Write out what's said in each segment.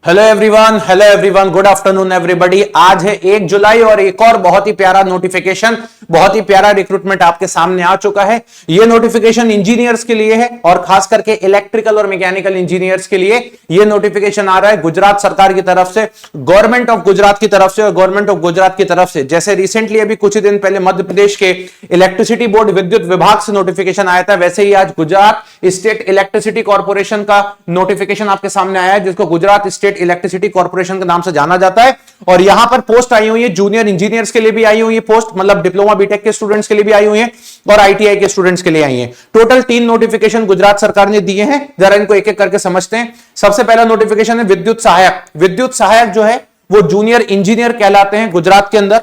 Hello everyone, good afternoon everybody. आज है 1 जुलाई और एक और बहुत ही प्यारा नोटिफिकेशन, बहुत ही प्यारा रिक्रूटमेंट आपके सामने आ चुका है। यह नोटिफिकेशन इंजीनियर्स के लिए है और खास करके इलेक्ट्रिकल और मैकेनिकल इंजीनियर्स के लिए यह नोटिफिकेशन आ रहा है गुजरात सरकार की तरफ से, गवर्नमेंट ऑफ गुजरात की तरफ से और गवर्नमेंट ऑफ गुजरात की तरफ से। जैसे रिसेंटली अभी कुछ ही दिन पहले मध्य प्रदेश के इलेक्ट्रिसिटी बोर्ड विद्युत विभाग से नोटिफिकेशन आया था, वैसे ही आज गुजरात स्टेट इलेक्ट्रिसिटी कॉर्पोरेशन का नोटिफिकेशन आपके सामने आया है, जिसको गुजरात स्टेट इलेक्ट्रिसिटी कॉर्पोरेशन के नाम से जाना जाता है। और यहां पर पोस्ट आई हुई है, जूनियर इंजीनियर्स के लिए भी आई हुई है पोस्ट, मतलब डिप्लोमा बीटेक के स्टूडेंट्स के लिए भी आई हुई है और आईटीआई के स्टूडेंट्स के लिए आई है। टोटल 3 नोटिफिकेशन गुजरात सरकार ने दिए हैं, जरा इनको एक एक करके समझते हैं। सबसे पहला नोटिफिकेशन है विद्युत सहायक। विद्युत सहायक जो है वो जूनियर इंजीनियर कहलाते हैं गुजरात के अंदर।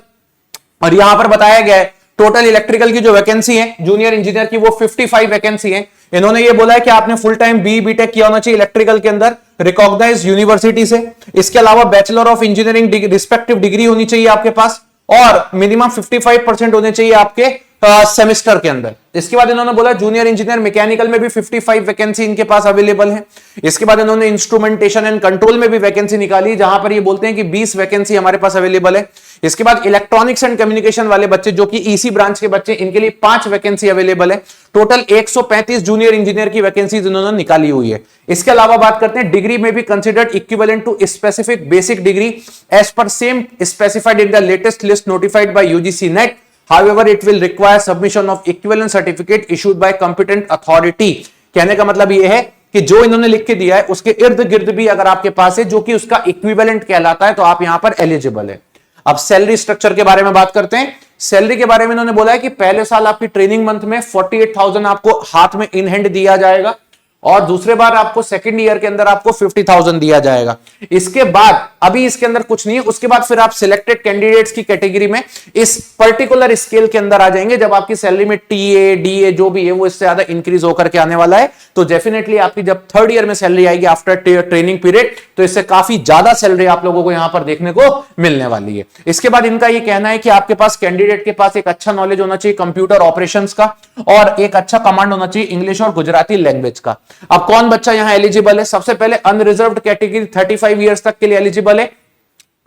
और यहां पर बताया गया है टोटल इलेक्ट्रिकल की जो वैकेंसी है जूनियर इंजीनियर की वो 55 वैकेंसी है। इन्होंने ये बोला है कि आपने फुल टाइम बी बीटेक किया होना चाहिए इलेक्ट्रिकल के अंदर रिकॉग्नाइज यूनिवर्सिटी से। इसके अलावा bachelor of engineering respective degree होनी चाहिए आपके पास और मिनिमम 55% होने चाहिए आपके सेमेस्टर के अंदर। इसके बाद इन्होंने बोला जूनियर इंजीनियर मैकेनिकल में भी 55 वैकेंसी इनके पास अवेलेबल है। इसके बाद इन्होंने इंस्ट्रूमेंटेशन एंड कंट्रोल में भी वैकेंसी निकाली, जहां पर ये बोलते हैं कि 20 वैकेंसी हमारे पास अवेलेबल है। इसके बाद इलेक्ट्रॉनिक्स एंड कम्युनिकेशन वाले बच्चे जो कि ईसी ब्रांच के बच्चे, इनके लिए 5 वैकेंसी अवेलेबल है। टोटल 135 जूनियर इंजीनियर की वैकेंसी इन्होंने निकाली हुई है। इसके अलावा बात करते हैं डिग्री में भी considered equivalent to specific basic degree as per same specified in the latest list notified by UGC NET. However, it will require submission of equivalent certificate issued by competent authority। कहने का मतलब यह है कि जो इन्होंने लिख के दिया है उसके इर्द गिर्द भी अगर आपके पास है जो कि उसका इक्विवेलेंट कहलाता है तो आप यहां पर एलिजिबल है। अब सैलरी स्ट्रक्चर के बारे में बात करते हैं। सैलरी के बारे में इन्होंने बोला है कि पहले साल आपकी ट्रेनिंग मंथ में 48,000 आपको हाथ में इन हैंड दिया जाएगा और दूसरे बार आपको सेकंड ईयर के अंदर आपको 50,000 दिया जाएगा। इसके बाद अभी इसके अंदर कुछ नहीं है, उसके बाद फिर आप सिलेक्टेड कैंडिडेट्स की कैटेगरी में इस पर्टिकुलर स्केल के अंदर आ जाएंगे जब आपकी सैलरी में टीए डीए जो भी है वो इससे ज्यादा इंक्रीज होकर के आने वाला है। तो डेफिनेटली आपकी जब थर्ड ईयर में सैलरी आएगी आफ्टर ट्रेनिंग पीरियड तो इससे काफी ज्यादा सैलरी आप लोगों को यहां पर देखने को मिलने वाली है। इसके बाद इनका ये कहना है कि आपके पास कैंडिडेट के पास एक अच्छा नॉलेज होना चाहिए कंप्यूटर ऑपरेशंस का और एक अच्छा कमांड होना चाहिए इंग्लिश और गुजराती लैंग्वेज का। अब कौन बच्चा यहां एलिजिबल है? सबसे पहले अनरिजर्व्ड कैटेगरी 35 इयर्स तक के लिए एलिजिबल है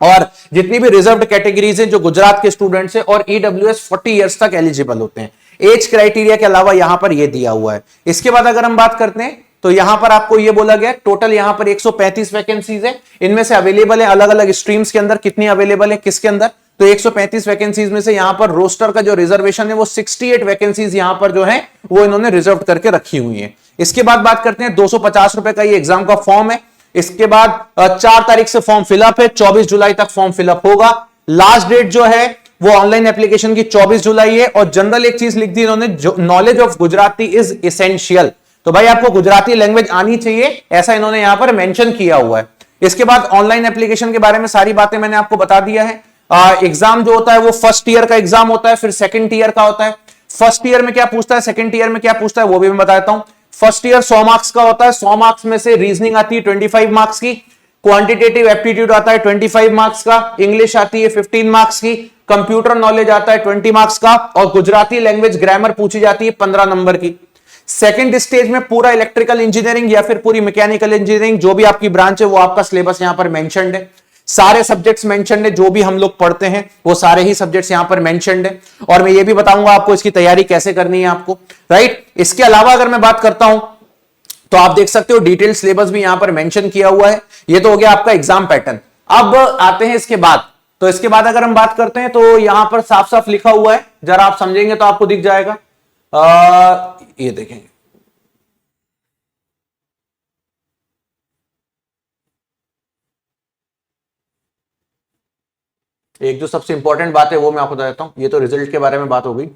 और जितनी भी रिजर्व्ड कैटेगरीज हैं जो गुजरात के स्टूडेंट्स हैं और ईडब्ल्यूएस 40 इयर्स तक एलिजिबल होते हैं। एज क्राइटेरिया के अलावा यहां पर यह दिया हुआ है। इसके बाद अगर हम बात करते हैं तो यहां पर आपको यह बोला गया टोटल यहां पर 135 वैकेंसीज है। इनमें से अवेलेबल है अलग अलग स्ट्रीम्स के अंदर कितनी अवेलेबल है किसके अंदर, तो 135 वैकेंसीज में से यहां पर रोस्टर का जो रिजर्वेशन है वो 68 वैकेंसीज यहां पर जो है वो इन्होंने रिजर्व करके रखी हुई है। इसके बाद बात करते हैं 250 रुपए का ये एग्जाम का फॉर्म है। इसके बाद 4 तारीख से फॉर्म फिलअप है, 24 जुलाई तक फॉर्म फिलअप होगा। लास्ट डेट जो है वो ऑनलाइन एप्लीकेशन की 24 जुलाई है। और जनरल एक चीज लिख दी इन्होंने, knowledge of Gujarati is essential. तो भाई आपको गुजराती लैंग्वेज आनी चाहिए, ऐसा इन्होंने यहां पर मेंशन किया हुआ है। इसके बाद ऑनलाइन एप्लीकेशन के बारे में सारी बातें मैंने आपको बता दिया है। एग्जाम जो होता है वो फर्स्ट ईयर का एग्जाम होता है, फिर सेकंड ईयर का होता है। फर्स्ट ईयर में क्या पूछता है, सेकंड ईयर में क्या पूछता है वो भी मैं बता देता हूं। फर्स्ट ईयर 100 मार्क्स का होता है, 100 मार्क्स में से रीजनिंग आती है 25 मार्क्स की, क्वांटिटेटिव एप्टीट्यूड आता है 25 मार्क्स का, इंग्लिश आती है 15 मार्क्स की, कंप्यूटर नॉलेज आता है 20 मार्क्स का और गुजराती लैंग्वेज ग्रामर पूछी जाती है 15 नंबर की। सेकंड स्टेज में पूरा इलेक्ट्रिकल इंजीनियरिंग या फिर पूरी मैकेनिकल इंजीनियरिंग जो भी आपकी ब्रांच है वो आपका सिलेबस यहां पर मेंशन्ड है, सारे सब्जेक्ट्स मेंशन्ड है, जो भी हम लोग पढ़ते हैं वो सारे ही सब्जेक्ट्स यहां पर मेंशन्ड है। और मैं ये भी बताऊंगा आपको इसकी तैयारी कैसे करनी है आपको, राइट। इसके अलावा अगर मैं बात करता हूं तो आप देख सकते हो डिटेल सिलेबस भी यहां पर मेंशन किया हुआ है। ये तो हो गया आपका एग्जाम पैटर्न। अब आते हैं इसके बाद, तो इसके बाद अगर हम बात करते हैं तो यहां पर साफ साफ लिखा हुआ है, जरा आप समझेंगे तो आपको दिख जाएगा। ये देखेंगे, एक जो सबसे इंपॉर्टेंट बात है वो मैं आपको बता देता हूं। ये तो रिजल्ट के बारे में बात हो गई।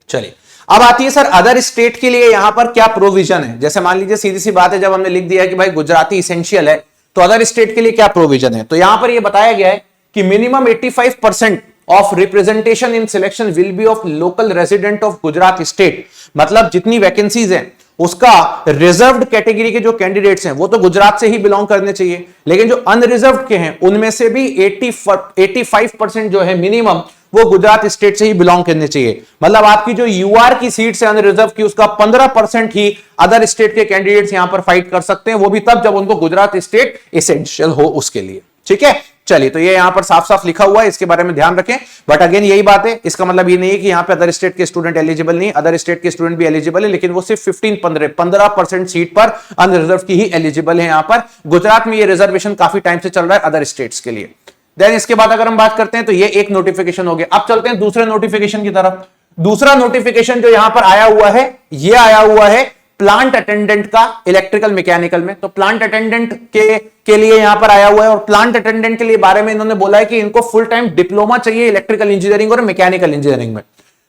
चलिए अब आती है सर अदर स्टेट के लिए यहां पर क्या प्रोविजन है। जैसे मान लीजिए सीधी सी बात है, जब हमने लिख दिया कि भाई गुजराती इसेंशियल है तो अदर स्टेट के लिए क्या प्रोविजन है। तो यहां पर यह बताया गया है कि minimum 85% of representation in selection will be of local resident of Gujarat state. मतलब जितनी वैकेंसीज हैं उसका रिजर्व्ड कैटेगरी के जो कैंडिडेट्स हैं वो तो गुजरात से ही बिलोंग करने चाहिए, लेकिन जो अनरिजर्व्ड के हैं उनमें से भी 85% जो है मिनिमम वो गुजरात स्टेट से ही बिलोंग करने चाहिए। मतलब आपकी जो यूआर की सीट्स है रिजर्व की, उसका 15% ही अदर स्टेट के कैंडिडेट्स यहां पर फाइट कर सकते हैं, वो भी तब जब उनको गुजरात स्टेट एसेंशियल हो उसके लिए। ठीक है, चलिए, तो ये यहां पर साफ साफ लिखा हुआ है, इसके बारे में ध्यान रखें। बट अगेन यही बात है, इसका मतलब ये नहीं है कि यहां पे अदर स्टेट के स्टूडेंट एलिजिबल नहीं, अदर स्टेट के स्टूडेंट भी एलिजिबल है, लेकिन वो सिर्फ 15% सीट पर अनरिजर्व की ही एलिजिबल है। यहां पर गुजरात में ये रिजर्वेशन काफी टाइम से चल रहा है अदर स्टेट्स के लिए। देन इसके बाद अगर हम बात करते हैं तो ये एक नोटिफिकेशन हो गया। अब चलते हैं दूसरे नोटिफिकेशन की तरफ। दूसरा नोटिफिकेशन जो यहां पर आया हुआ है, ये आया हुआ है प्लांट अटेंडेंट का इलेक्ट्रिकल मैकेनिकल में। तो प्लांट अटेंडेंट के लिए यहां पर आया हुआ है, और प्लांट अटेंडेंट के लिए बारे में इन्होंने बोला है कि इनको फुल टाइम डिप्लोमा चाहिए इलेक्ट्रिकल इंजीनियरिंग और मैकेनिकल इंजीनियरिंग में।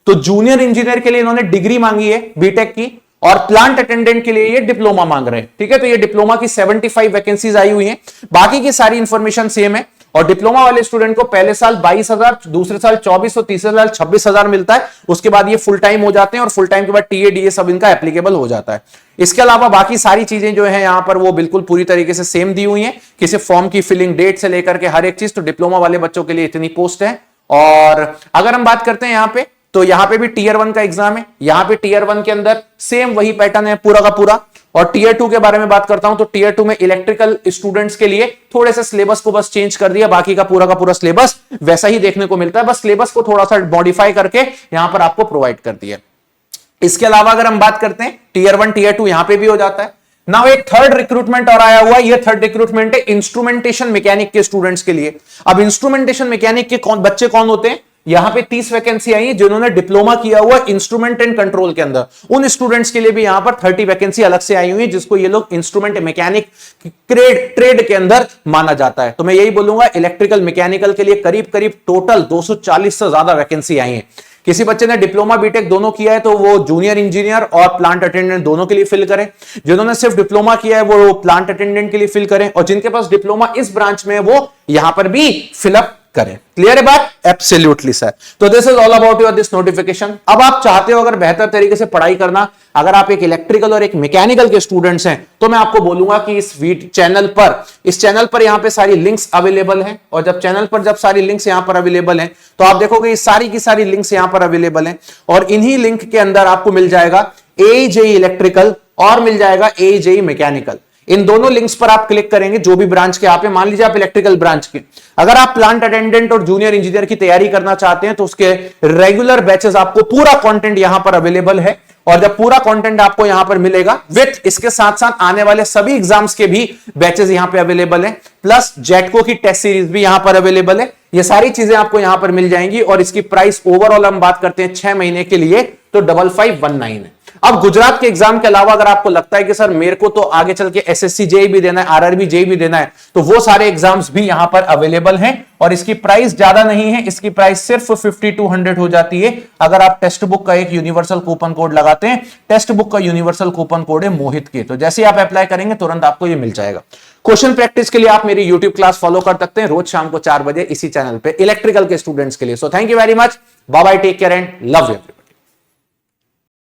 तो जूनियर इंजीनियर के लिए इन्होंने डिग्री मांगी है बीटेक की, और प्लांट अटेंडेंट के लिए ये डिप्लोमा मांग रहे हैं। ठीक है, तो ये डिप्लोमा की 75 वैकेंसीज आई हुई हैं, बाकी की सारी इंफॉर्मेशन सेम है। और डिप्लोमा वाले स्टूडेंट को पहले साल 22,000, दूसरे साल 2400, तीसरे साल 26,000 मिलता है। उसके बाद ये फुल टाइम हो जाते हैं, और फुल टाइम के बाद टीए डीए सब इनका एप्लीकेबल हो जाता है। इसके अलावा बाकी सारी चीजें जो है यहां पर वो बिल्कुल पूरी तरीके से सेम दी हुई हैं, किसी फॉर्म की फिलिंग डेट से लेकर के हर एक चीज। तो डिप्लोमा वाले बच्चों के लिए इतनी पोस्ट है। और अगर हम बात करते हैं यहां पे, तो यहां पे भी टीयर 1 का एग्जाम है। यहां पे टीयर 1 के अंदर सेम वही पैटर्न है पूरा का पूरा। और टीयर 2 के बारे में बात करता हूं, तो टीयर 2 में इलेक्ट्रिकल स्टूडेंट्स के लिए थोड़े से सिलेबस को बस चेंज कर दिया, बाकी का पूरा सिलेबस वैसा ही देखने को मिलता है, बस सिलेबस को थोड़ा सा मॉडिफाई करके यहां पर आपको प्रोवाइड कर दिया। इसके अलावा अगर हम बात करते हैं टीयर 1 टीयर 2 यहां पे भी हो जाता है। नाउ एक थर्ड रिक्रूटमेंट और आया हुआ है। ये थर्ड रिक्रूटमेंट है इंस्ट्रूमेंटेशन मैकेनिक के स्टूडेंट्स के लिए। अब इंस्ट्रूमेंटेशन मैकेनिक के बच्चे कौन होते हैं? यहां पे 30 वैकेंसी आई है जिन्होंने डिप्लोमा किया हुआ इंस्ट्रूमेंट एंड कंट्रोल के अंदर। उन स्टूडेंट्स के लिए भी यहां पर 30 वैकेंसी अलग से आई हुई है, जिसको ये लोग इंस्ट्रूमेंट मैकेनिक ट्रेड के अंदर माना जाता है। तो मैं यही बोलूंगा, इलेक्ट्रिकल मैकेनिकल के लिए करीब करीब टोटल 240 से ज्यादा वैकेंसी आई है। किसी बच्चे ने डिप्लोमा बीटेक दोनों किया है तो वो जूनियर इंजीनियर और प्लांट अटेंडेंट दोनों के लिए फिल करें। जिन्होंने सिर्फ डिप्लोमा किया है वो प्लांट अटेंडेंट के लिए फिल करें, और जिनके पास डिप्लोमा इस ब्रांच में है वो यहां पर भी फिलअप करें। क्लियर है बात? Absolutely sir. तो this is all about your this notification. अब आप चाहते हो अगर बेहतर तरीके से पढ़ाई करना, अगर आप एक इलेक्ट्रिकल और एक मैकेनिकल के स्टूडेंट्स हैं, तो मैं आपको बोलूंगा कि इस चैनल पर यहां पे सारी लिंक्स अवेलेबल हैं। और जब चैनल पर जब सारी लिंक्स यहां पर अवेलेबल हैं, तो आप देखोगे ये सारी की सारी लिंक्स यहां पर अवेलेबल हैं। और इन्हीं लिंक के अंदर आपको मिल जाएगा एजेई इलेक्ट्रिकल और मिल जाएगा एजेई मैकेनिकल। इन दोनों लिंक्स पर आप क्लिक करेंगे, जो भी ब्रांच के आप हैं, मान लीजिए आप इलेक्ट्रिकल ब्रांच के, अगर आप प्लांट अटेंडेंट और जूनियर इंजीनियर की तैयारी करना चाहते हैं तो उसके रेगुलर बैचेस, आपको पूरा कंटेंट यहां पर अवेलेबल है। और जब पूरा कंटेंट आपको यहां पर मिलेगा विथ इसके साथ साथ आने वाले सभी एग्जाम्स के भी बैचेस यहां पे अवेलेबल हैं, प्लस जेटको की टेस्ट सीरीज भी यहां पर अवेलेबल है। ये सारी चीजें आपको यहां पर मिल जाएंगी। और इसकी प्राइस ओवरऑल हम बात करते हैं 6 महीने के लिए तो 5519 है। अब गुजरात के एग्जाम के अलावा अगर आपको लगता है कि सर मेरे को तो आगे चल के एसएससी जेई भी देना है, आरआरबी जेई भी देना है, तो वो सारे एग्जाम्स भी यहां पर अवेलेबल हैं। और इसकी प्राइस ज्यादा नहीं है, इसकी प्राइस सिर्फ 5200 हो जाती है अगर आप टेक्स्ट बुक का एक यूनिवर्सल कूपन कोड लगाते हैं। टेक्स्ट बुक का यूनिवर्सल कूपन कोड है मोहित के, तो जैसे आप अप्लाई करेंगे तुरंत आपको ये मिल जाएगा। क्वेश्चन प्रैक्टिस के लिए आप मेरी यूट्यूब क्लास फॉलो कर सकते हैं रोज शाम को 4 बजे इसी चैनल पे इलेक्ट्रिकल के स्टूडेंट्स के लिए। So thank you very much, bye bye, take care and love you.